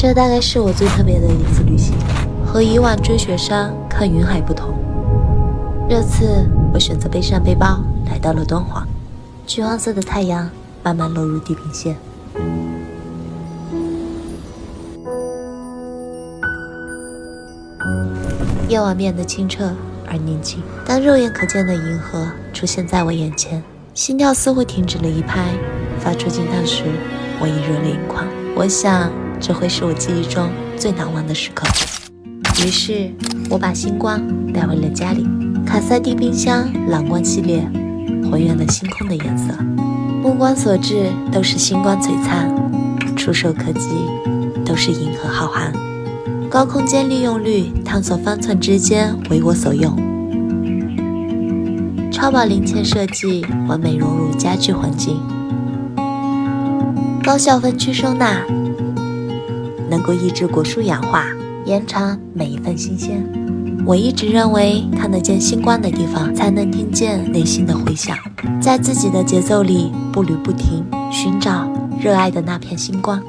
这大概是我最特别的一次旅行，和以往追雪山看云海不同。这次我选择背上背包来到了敦煌，橘黄色的太阳慢慢落入地平线。夜晚变得清澈而宁静，当肉眼可见的银河出现在我眼前，心跳似乎停止了一拍，发出惊叹时，我已热泪盈眶。我想这会是我记忆中最难忘的时刻。于是我把星光带回了家里，卡塞帝冰箱蓝光系列还原了星空的颜色，目光所至都是星光璀璨，触手可及都是银河浩瀚。高空间利用率探索方寸之间为我所用，超薄零件设计完美融入家具环境，高效分区收纳能够抑制果树氧化，延长每一份新鲜。我一直认为看得见星光的地方才能听见内心的回响，在自己的节奏里步履不停，寻找热爱的那片星光。